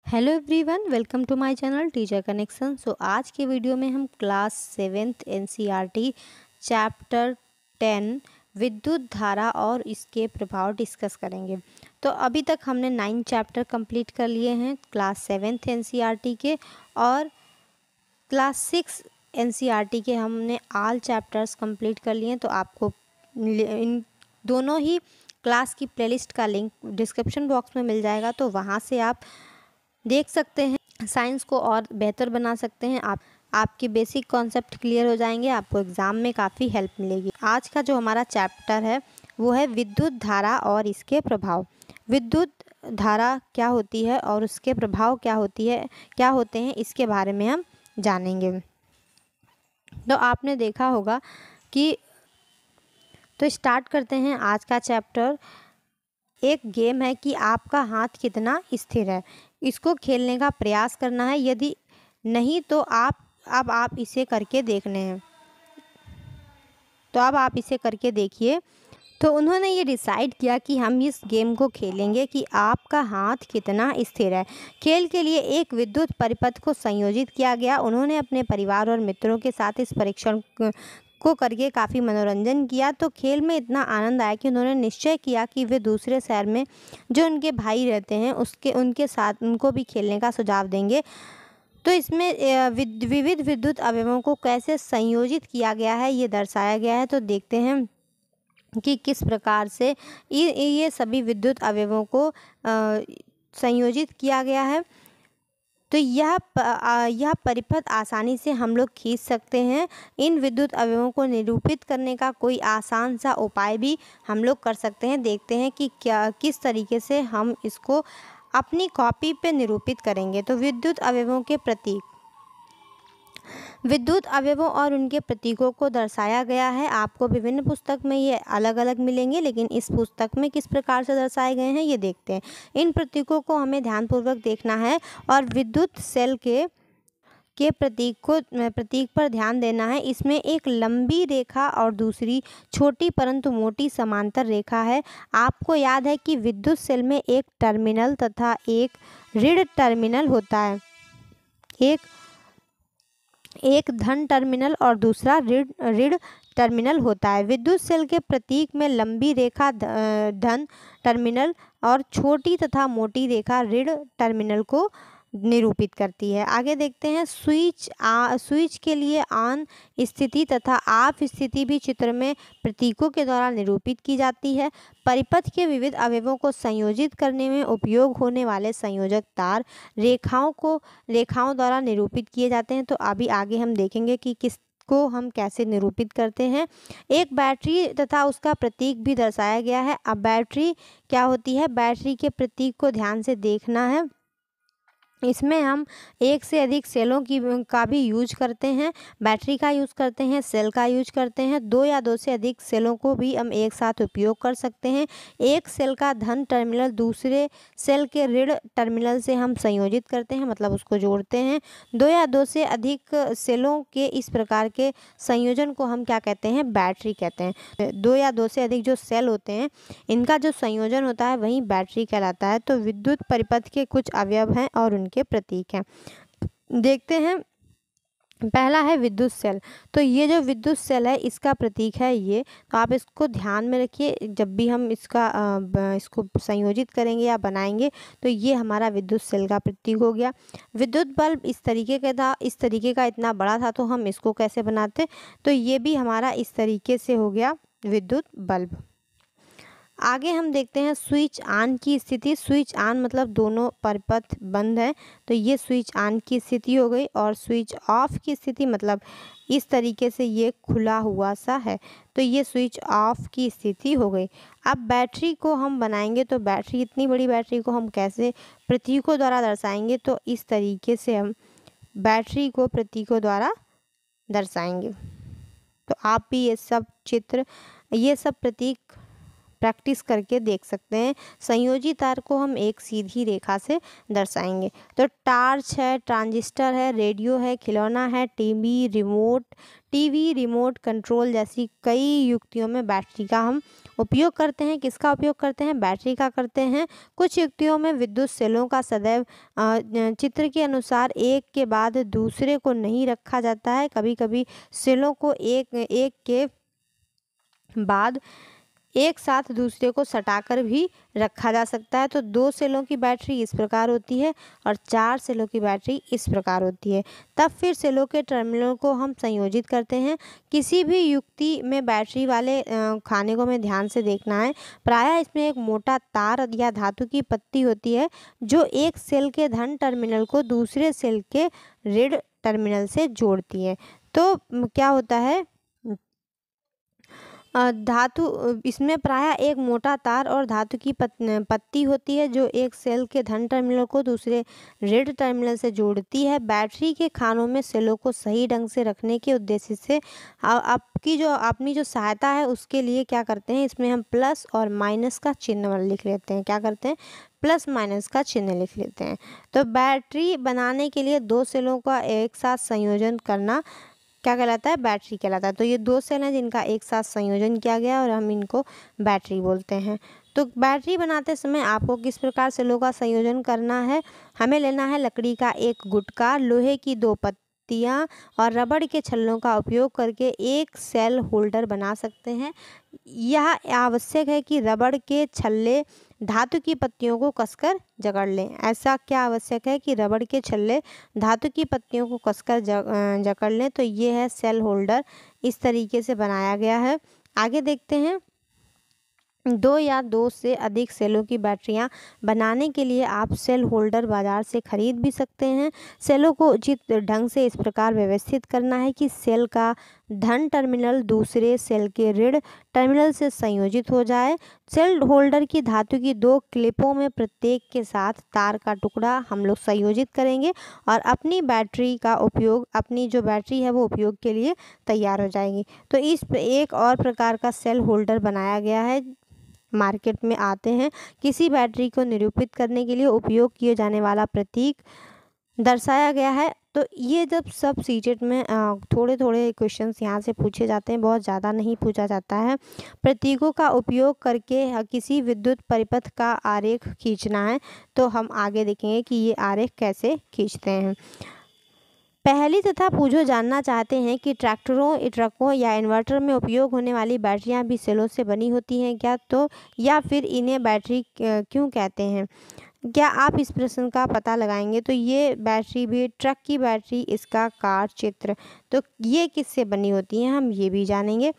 Hello everyone, welcome to my channel teacher connection. आज के video में हम क्लास 7th एनसीईआरटी चैप्टर 10 विद्युत धारा और इसके प्रभाव डिस्कस करेंगे। तो अभी तक हमने 9 चैप्टर कंप्लीट कर लिए हैं क्लास 7th एनसीईआरटी के, और क्लास 6 एनसीईआरटी के हमने ऑल चैप्टर्स कंप्लीट कर लिए हैं। तो आपको इन दोनों ही क्लास की प्लेलिस्ट का लिंक डिस्क्रिप्शन बॉक्स में मिल जाएगा, तो वहाँ से आप देख सकते हैं। साइंस को और बेहतर बना सकते हैं। आपके बेसिक कॉन्सेप्ट क्लियर हो जाएंगे, आपको एग्ज़ाम में काफ़ी हेल्प मिलेगी। आज का जो हमारा चैप्टर है वो है विद्युत धारा और इसके प्रभाव। विद्युत धारा क्या होती है और उसके प्रभाव क्या होते हैं, इसके बारे में हम जानेंगे। तो आपने देखा होगा कि तो स्टार्ट करते हैं आज का चैप्टर। एक गेम है कि आपका हाथ कितना स्थिर है, इसको खेलने का प्रयास करना है। यदि नहीं तो आप इसे करके देखने हैं। तो अब आप इसे करके देखिए। तो उन्होंने ये डिसाइड किया कि हम इस गेम को खेलेंगे कि आपका हाथ कितना स्थिर है। खेल के लिए एक विद्युत परिपथ को संयोजित किया गया। उन्होंने अपने परिवार और मित्रों के साथ इस परीक्षण को करके काफ़ी मनोरंजन किया। तो खेल में इतना आनंद आया कि उन्होंने निश्चय किया कि वे दूसरे शहर में जो उनके भाई रहते हैं उनके साथ उनको भी खेलने का सुझाव देंगे। तो इसमें विविध विद्युत अवयवों को कैसे संयोजित किया गया है ये दर्शाया गया है। तो देखते हैं कि किस प्रकार से ये सभी विद्युत अवयवों को संयोजित किया गया है। तो यह परिपथ आसानी से हम लोग खींच सकते हैं। इन विद्युत अवयवों को निरूपित करने का कोई आसान सा उपाय भी हम लोग कर सकते हैं। देखते हैं कि किस तरीके से हम इसको अपनी कॉपी पे निरूपित करेंगे। तो विद्युत अवयवों के प्रतीक, विद्युत अवयवों और उनके प्रतीकों को दर्शाया गया है। आपको विभिन्न पुस्तक में ये अलग अलग मिलेंगे, लेकिन इस पुस्तक में किस प्रकार से दर्शाए गए हैं ये देखते हैं। इन प्रतीकों को हमें ध्यानपूर्वक देखना है और विद्युत सेल के प्रतीक पर ध्यान देना है। इसमें एक लंबी रेखा और दूसरी छोटी परंतु मोटी समांतर रेखा है। आपको याद है कि विद्युत सेल में एक टर्मिनल तथा एक ऋण टर्मिनल होता है। एक धन टर्मिनल और दूसरा ऋण टर्मिनल होता है। विद्युत सेल के प्रतीक में लंबी रेखा धन टर्मिनल और छोटी तथा मोटी रेखा ऋण टर्मिनल को निरूपित करती है। आगे देखते हैं। स्विच के लिए ऑन स्थिति तथा ऑफ स्थिति भी चित्र में प्रतीकों के द्वारा निरूपित की जाती है। परिपथ के विविध अवयवों को संयोजित करने में उपयोग होने वाले संयोजक तार रेखाओं द्वारा निरूपित किए जाते हैं। तो अभी आगे हम देखेंगे कि किसको हम कैसे निरूपित करते हैं। एक बैटरी तथा उसका प्रतीक भी दर्शाया गया है। अब बैटरी क्या होती है, बैटरी के प्रतीक को ध्यान से देखना है। इसमें हम एक से अधिक सेलों का भी यूज करते हैं। बैटरी का यूज़ करते हैं, सेल का यूज करते हैं। दो या दो से अधिक सेलों को भी हम एक साथ उपयोग कर सकते हैं। एक सेल का धन टर्मिनल दूसरे सेल के ऋण टर्मिनल से हम संयोजित करते हैं, मतलब उसको जोड़ते हैं। दो या दो से अधिक सेलों के इस प्रकार के संयोजन को हम क्या कहते हैं, बैटरी कहते हैं। दो या दो से अधिक जो सेल होते हैं इनका जो संयोजन होता है वही बैटरी कहलाता है। तो विद्युत परिपथ के कुछ अवयव हैं और उनके प्रतीक हैं। देखते हैं। पहला है विद्युत सेल। तो ये जो विद्युत सेल है इसका प्रतीक है ये। तो आप इसको ध्यान में रखिए, जब भी हम इसको संयोजित करेंगे या बनाएंगे तो ये हमारा विद्युत सेल का प्रतीक हो गया। विद्युत बल्ब इस तरीके का इतना बड़ा था, तो हम इसको कैसे बनाते, तो ये भी हमारा इस तरीके से हो गया विद्युत बल्ब। आगे हम देखते हैं स्विच ऑन की स्थिति। स्विच ऑन मतलब दोनों परिपथ बंद है, तो ये स्विच ऑन की स्थिति हो गई। और स्विच ऑफ की स्थिति मतलब इस तरीके से ये खुला हुआ सा है, तो ये स्विच ऑफ की स्थिति हो गई। अब बैटरी को हम बनाएंगे, तो बैटरी, इतनी बड़ी बैटरी को हम कैसे प्रतीकों द्वारा दर्शाएंगे, तो इस तरीके से हम बैटरी को प्रतीकों द्वारा दर्शाएंगे। तो आप भी ये सब प्रतीक प्रैक्टिस करके देख सकते हैं। संयोजी तार को हम एक सीधी रेखा से दर्शाएंगे। तो टार्च है, ट्रांजिस्टर है, रेडियो है, खिलौना है, टीवी रिमोट कंट्रोल जैसी कई युक्तियों में बैटरी का हम उपयोग करते हैं। किसका उपयोग करते हैं? बैटरी का करते हैं। कुछ युक्तियों में विद्युत सेलों का सदैव चित्र के अनुसार एक के बाद दूसरे को नहीं रखा जाता है। कभी कभी सेलों को एक के बाद एक साथ दूसरे को सटाकर भी रखा जा सकता है। तो 2 सेलों की बैटरी इस प्रकार होती है और 4 सेलों की बैटरी इस प्रकार होती है। तब फिर सेलों के टर्मिनलों को हम संयोजित करते हैं। किसी भी युक्ति में बैटरी वाले खाने को हमें ध्यान से देखना है। प्रायः इसमें एक मोटा तार या धातु की पत्ती होती है जो एक सेल के धन टर्मिनल को दूसरे सेल के ऋण टर्मिनल से जोड़ती है। तो क्या होता है, धातु इसमें प्रायः एक मोटा तार और धातु की पत्ती होती है जो एक सेल के धन टर्मिनल को दूसरे ऋण टर्मिनल से जोड़ती है। बैटरी के खानों में सेलों को सही ढंग से रखने के उद्देश्य से अपनी जो सहायता है उसके लिए क्या करते हैं, इसमें हम प्लस और माइनस का चिन्ह लिख लेते हैं। क्या करते हैं? प्लस माइनस का चिन्ह लिख लेते हैं। तो बैटरी बनाने के लिए 2 सेलों का एक साथ संयोजन करना क्या कहलाता है? बैटरी कहलाता है। तो ये 2 सेल हैं जिनका एक साथ संयोजन किया गया और हम इनको बैटरी बोलते हैं। तो बैटरी बनाते समय आपको किस प्रकार सेलों का संयोजन करना है? हमें लेना है लकड़ी का एक गुटका, लोहे की 2 पत्तियाँ और रबड़ के छल्लों का उपयोग करके एक सेल होल्डर बना सकते हैं। यह आवश्यक है कि रबड़ के छल्ले धातु की पत्तियों को कसकर जकड़ लें। ऐसा क्या आवश्यक है कि रबड़ के छल्ले धातु की पत्तियों को कसकर जकड़ लें। तो ये है सेल होल्डर, इस तरीके से बनाया गया है। आगे देखते हैं। 2 या 2 से अधिक सेलों की बैटरियां बनाने के लिए आप सेल होल्डर बाजार से खरीद भी सकते हैं। सेलों को उचित ढंग से इस प्रकार व्यवस्थित करना है कि सेल का धन टर्मिनल दूसरे सेल के ऋण टर्मिनल से संयोजित हो जाए। सेल होल्डर की धातु की 2 क्लिपों में प्रत्येक के साथ तार का टुकड़ा हम लोग संयोजित करेंगे और अपनी जो बैटरी है वो उपयोग के लिए तैयार हो जाएगी। तो इस एक और प्रकार का सेल होल्डर बनाया गया है, मार्केट में आते हैं। किसी बैटरी को निरूपित करने के लिए उपयोग किए जाने वाला प्रतीक दर्शाया गया है। तो ये जब सब सीटेट में थोड़े थोड़े क्वेश्चंस यहाँ से पूछे जाते हैं, बहुत ज़्यादा नहीं पूछा जाता है। प्रतीकों का उपयोग करके किसी विद्युत परिपथ का आरेख खींचना है। तो हम आगे देखेंगे कि ये आरेख कैसे खींचते हैं। पहली तथा पूछो जानना चाहते हैं कि ट्रकों या इन्वर्टर में उपयोग होने वाली बैटरियां भी सेलों से बनी होती हैं क्या? तो या फिर इन्हें बैटरी क्यों कहते हैं? क्या आप इस प्रश्न का पता लगाएंगे? तो ये बैटरी भी, ट्रक की बैटरी, इसका कार चित्र, तो ये किससे बनी होती हैं, हम ये भी जानेंगे।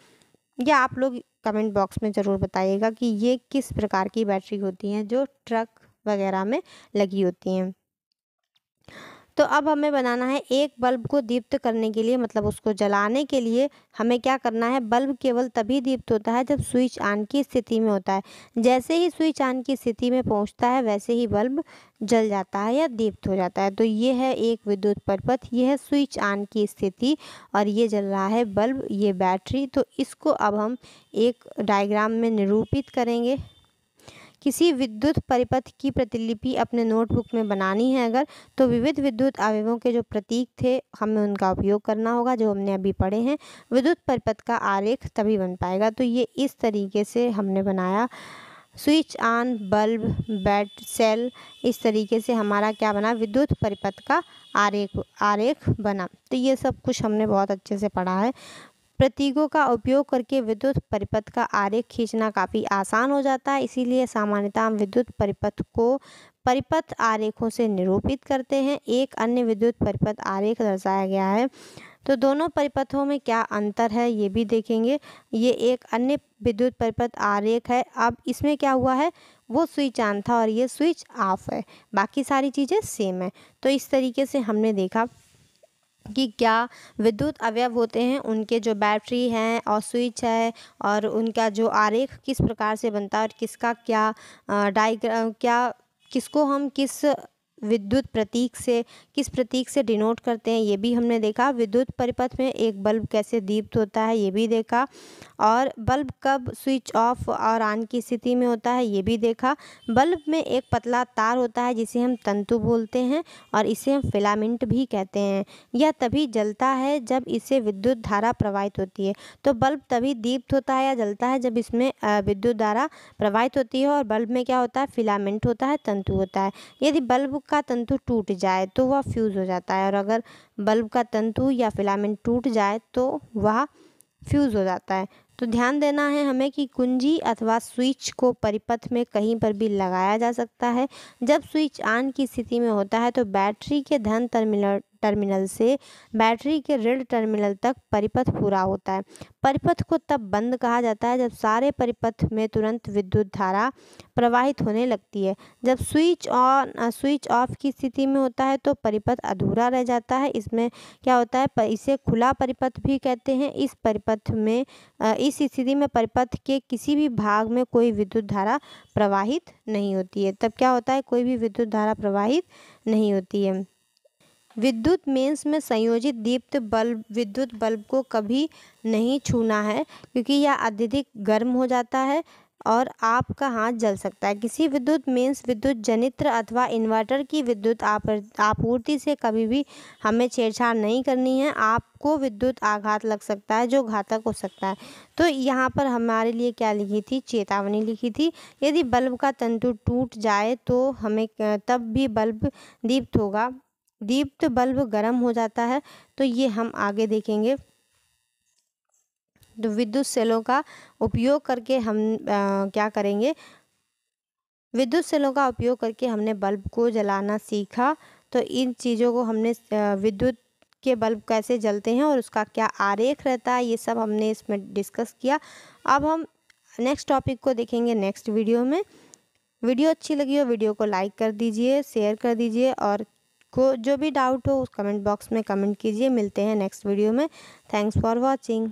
या आप लोग कमेंट बॉक्स में ज़रूर बताइएगा कि ये किस प्रकार की बैटरी होती हैं जो ट्रक वगैरह में लगी होती हैं। तो अब हमें बनाना है एक बल्ब को दीप्त करने के लिए, मतलब उसको जलाने के लिए हमें क्या करना है? बल्ब केवल तभी दीप्त होता है जब स्विच ऑन की स्थिति में होता है। जैसे ही स्विच ऑन की स्थिति में पहुंचता है वैसे ही बल्ब जल जाता है या दीप्त हो जाता है। तो ये है एक विद्युत परिपथ, ये है स्विच ऑन की स्थिति और ये जल रहा है बल्ब, ये बैटरी। तो इसको अब हम एक डायग्राम में निरूपित करेंगे। किसी विद्युत परिपथ की प्रतिलिपि अपने नोटबुक में बनानी है अगर, तो विविध विद्युत अवयवों के जो प्रतीक थे हमें उनका उपयोग करना होगा जो हमने अभी पढ़े हैं। विद्युत परिपथ का आरेख तभी बन पाएगा। तो ये इस तरीके से हमने बनाया, switch on, bulb, bat, cell, इस तरीके से हमारा क्या बना? विद्युत परिपथ का आरेख बना। तो ये सब कुछ हमने बहुत अच्छे से पढ़ा है। प्रतीकों का उपयोग करके विद्युत परिपथ का आरेख खींचना काफ़ी आसान हो जाता है, इसीलिए सामान्यतः हम विद्युत परिपथ को परिपथ आरेखों से निरूपित करते हैं। एक अन्य विद्युत परिपथ आरेख दर्शाया गया है। तो दोनों परिपथों में क्या अंतर है ये भी देखेंगे। ये एक अन्य विद्युत परिपथ आरेख है। अब इसमें क्या हुआ है, वो स्विच ऑन था और ये स्विच ऑफ है, बाकी सारी चीज़ें सेम है। तो इस तरीके से हमने देखा कि क्या विद्युत अवयव होते हैं, उनके जो बैटरी हैं और स्विच है और उनका जो आरेख किस प्रकार से बनता है और किसका क्या डायग्राम, क्या किसको हम किस विद्युत प्रतीक से किस प्रतीक से डिनोट करते हैं ये भी हमने देखा। विद्युत परिपथ में एक बल्ब कैसे दीप्त होता है ये भी देखा। और बल्ब कब स्विच ऑफ और ऑन की स्थिति में होता है ये भी देखा। बल्ब में एक पतला तार होता है जिसे हम तंतु बोलते हैं और इसे हम फिलामेंट भी कहते हैं। यह तभी जलता है जब इसे विद्युत धारा प्रवाहित होती है। तो बल्ब तभी दीप्त होता है या जलता है जब इसमें विद्युत धारा प्रवाहित होती है। और बल्ब में क्या होता है, फिलामेंट होता है, तंतु होता है। यदि बल्ब का तंतु टूट जाए तो वह फ्यूज़ हो जाता है, और अगर बल्ब का तंतु या फिलामेंट टूट जाए तो वह फ्यूज़ हो जाता है। तो ध्यान देना है हमें कि कुंजी अथवा स्विच को परिपथ में कहीं पर भी लगाया जा सकता है। जब स्विच ऑन की स्थिति में होता है तो बैटरी के धन टर्मिनल से बैटरी के ऋण टर्मिनल तक परिपथ पूरा होता है। परिपथ को तब बंद कहा जाता है जब सारे परिपथ में तुरंत विद्युत धारा प्रवाहित होने लगती है। जब स्विच ऑफ की स्थिति में होता है तो परिपथ अधूरा रह जाता है। इसमें क्या होता है, इसे खुला परिपथ भी कहते हैं। इस स्थिति में परिपथ के किसी भी भाग में कोई विद्युत धारा प्रवाहित नहीं होती है। तब क्या होता है, कोई भी विद्युत धारा प्रवाहित नहीं होती है। विद्युत मेंस में संयोजित दीप्त विद्युत बल्ब को कभी नहीं छूना है, क्योंकि यह अत्यधिक गर्म हो जाता है और आपका हाथ जल सकता है। किसी विद्युत मेंस विद्युत जनित्र अथवा इन्वर्टर की विद्युत आपूर्ति से कभी भी हमें छेड़छाड़ नहीं करनी है। आपको विद्युत आघात लग सकता है जो घातक हो सकता है। तो यहाँ पर हमारे लिए क्या लिखी थी, चेतावनी लिखी थी। यदि बल्ब का तंतु टूट जाए तो हमें तब भी बल्ब दीप्त होगा। दीप्त बल्ब गर्म हो जाता है, तो ये हम आगे देखेंगे। तो विद्युत सेलों का उपयोग करके हम क्या करेंगे, विद्युत सेलों का उपयोग करके हमने बल्ब को जलाना सीखा। तो इन चीज़ों को हमने विद्युत के बल्ब कैसे जलते हैं और उसका क्या आरेख रहता है ये सब हमने इसमें डिस्कस किया। अब हम नेक्स्ट टॉपिक को देखेंगे नेक्स्ट वीडियो में। वीडियो अच्छी लगी हो वीडियो को लाइक कर दीजिए, शेयर कर दीजिए, और जो भी डाउट हो उस कमेंट बॉक्स में कमेंट कीजिए। मिलते हैं नेक्स्ट वीडियो में। Thanks for watching.